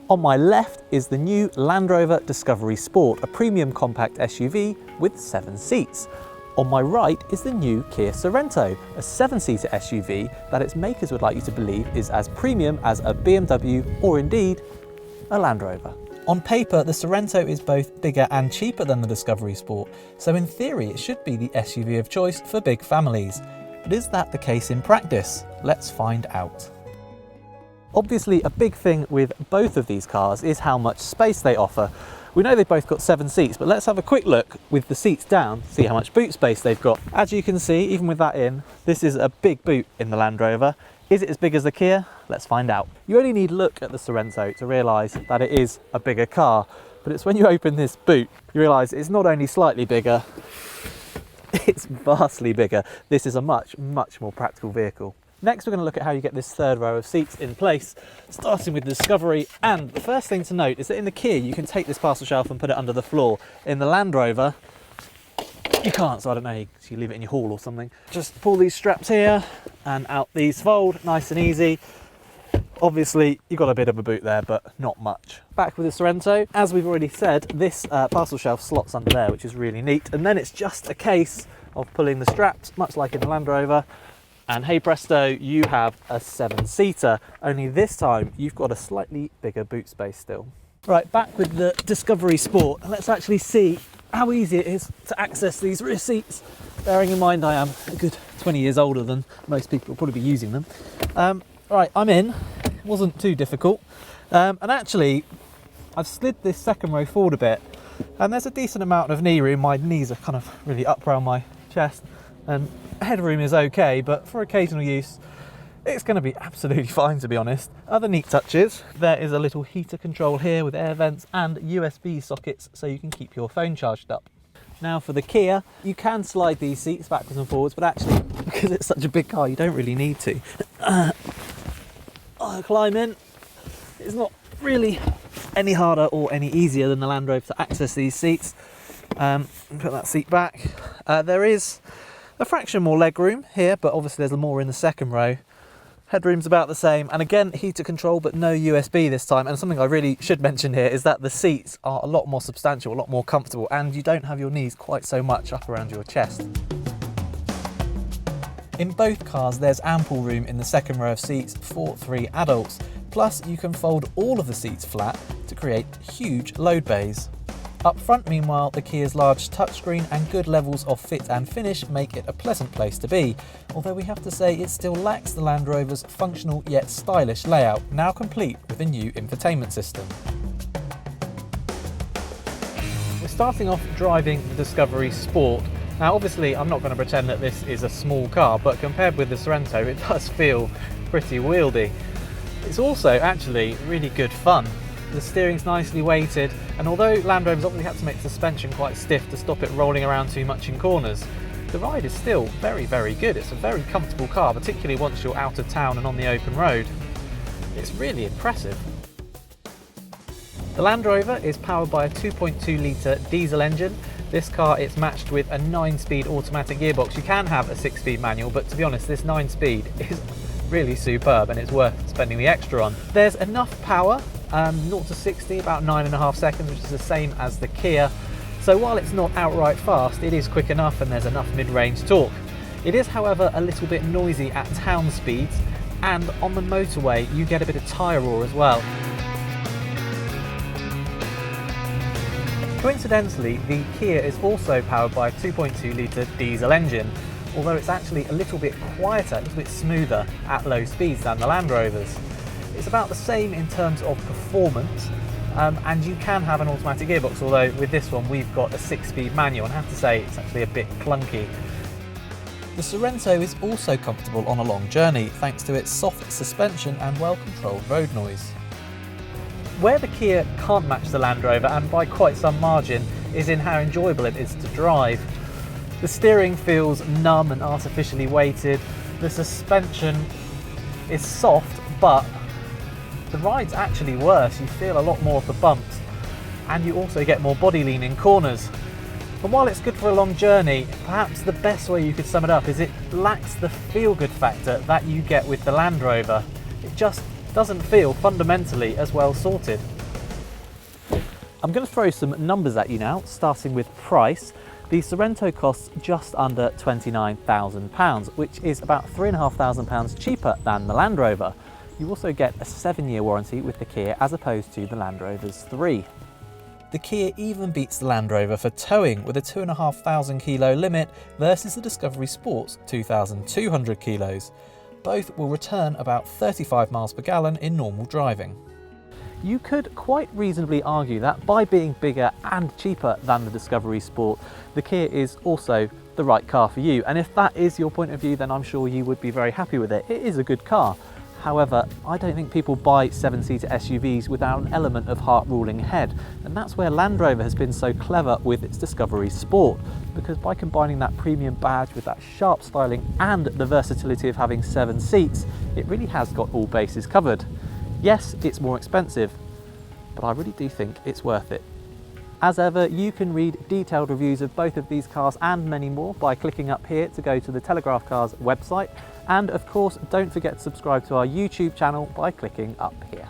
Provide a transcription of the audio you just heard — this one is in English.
On my left is the new Land Rover Discovery Sport, a premium compact SUV with 7 seats. On my right is the new Kia Sorento, a 7-seater SUV that its makers would like you to believe is as premium as a BMW or indeed a Land Rover. On paper, the Sorento is both bigger and cheaper than the Discovery Sport, so in theory it should be the SUV of choice for big families. But is that the case in practice? Let's find out. Obviously, a big thing with both of these cars is how much space they offer. We know they've both got 7 seats, but let's have a quick look with the seats down, see how much boot space they've got. As you can see, even with that in, this is a big boot in the Land Rover. Is it as big as the Kia? Let's find out. You only need to look at the Sorento to realise that it is a bigger car, but it's when you open this boot, you realise it's not only slightly bigger, it's vastly bigger. This is a much more practical vehicle. Next, we're going to look at how you get this third row of seats in place, starting with the Discovery. And the first thing to note is that in the Kia, you can take this parcel shelf and put it under the floor. In the Land Rover, you can't, so I don't know, you leave it in your hall or something. Just pull these straps here and out these fold, nice and easy. Obviously, you've got a bit of a boot there, but not much. Back with the Sorento, as we've already said, this parcel shelf slots under there, which is really neat. And then it's just a case of pulling the straps, much like in the Land Rover, and hey presto, you have a 7-seater. Only this time, you've got a slightly bigger boot space still. Right, back with the Discovery Sport, and let's actually see how easy it is to access these rear seats. Bearing in mind I am a good 20 years older than most people will probably be using them. Right, I'm in. It wasn't too difficult. And actually, I've slid this second row forward a bit, and there's a decent amount of knee room. My knees are kind of really up around my chest, and headroom is okay, but for occasional use, it's going to be absolutely fine, to be honest. Other neat touches, there is a little heater control here with air vents and USB sockets so you can keep your phone charged up. Now for the Kia, you can slide these seats backwards and forwards, but actually, because it's such a big car, you don't really need to. I'll climb in. It's not really any harder or any easier than the Land Rover to access these seats. Put that seat back. There is a fraction more leg room here, but obviously there's more in the second row. Headroom's about the same, and again, heater control, but no USB this time. And something I really should mention here is that the seats are a lot more substantial, a lot more comfortable, and you don't have your knees quite so much up around your chest. In both cars, there's ample room in the second row of seats for 3 adults. Plus, you can fold all of the seats flat to create huge load bays. Up front, meanwhile, the Kia's large touchscreen and good levels of fit and finish make it a pleasant place to be, although we have to say it still lacks the Land Rover's functional yet stylish layout, now complete with a new infotainment system. We're starting off driving the Discovery Sport. Now obviously I'm not going to pretend that this is a small car, but compared with the Sorento it does feel pretty wieldy. It's also actually really good fun. The steering's nicely weighted, and although Land Rover's obviously had to make suspension quite stiff to stop it rolling around too much in corners, the ride is still very good. It's a very comfortable car, particularly once you're out of town and on the open road. It's really impressive. The Land Rover is powered by a 2.2 litre diesel engine. This car is matched with a 9-speed automatic gearbox. You can have a 6-speed manual, but to be honest, this 9-speed is really superb and it's worth spending the extra on. There's enough power, 0 to 60, about 9.5 seconds, which is the same as the Kia. So while it's not outright fast, it is quick enough and there's enough mid-range torque. It is, however, a little bit noisy at town speeds, and on the motorway you get a bit of tyre roar as well. Coincidentally, the Kia is also powered by a 2.2 litre diesel engine, although it's actually a little bit quieter, a little bit smoother at low speeds than the Land Rovers. It's about the same in terms of performance, and you can have an automatic gearbox, although with this one we've got a 6-speed manual, and I have to say it's actually a bit clunky. The Sorento is also comfortable on a long journey thanks to its soft suspension and well-controlled road noise. Where the Kia can't match the Land Rover, and by quite some margin, is in how enjoyable it is to drive. The steering feels numb and artificially weighted, the suspension is soft, but the ride's actually worse. You feel a lot more of the bumps, and you also get more body lean in corners. And while it's good for a long journey, perhaps the best way you could sum it up is it lacks the feel-good factor that you get with the Land Rover. It just doesn't feel fundamentally as well sorted. I'm going to throw some numbers at you now, starting with price. The Sorento costs just under £29,000, which is about £3,500 cheaper than the Land Rover. You also get a 7-year warranty with the Kia as opposed to the Land Rover's 3. The Kia even beats the Land Rover for towing with a 2,500 kilo limit versus the Discovery Sport's 2,200 kilos. Both will return about 35 miles per gallon in normal driving. You could quite reasonably argue that by being bigger and cheaper than the Discovery Sport, the Kia is also the right car for you. And if that is your point of view, then I'm sure you would be very happy with it. It is a good car. However, I don't think people buy 7-seater SUVs without an element of heart-ruling ahead. And that's where Land Rover has been so clever with its Discovery Sport, because by combining that premium badge with that sharp styling and the versatility of having 7 seats, it really has got all bases covered. Yes, it's more expensive, but I really do think it's worth it. As ever, you can read detailed reviews of both of these cars and many more by clicking up here to go to the Telegraph Cars website. And of course, don't forget to subscribe to our YouTube channel by clicking up here.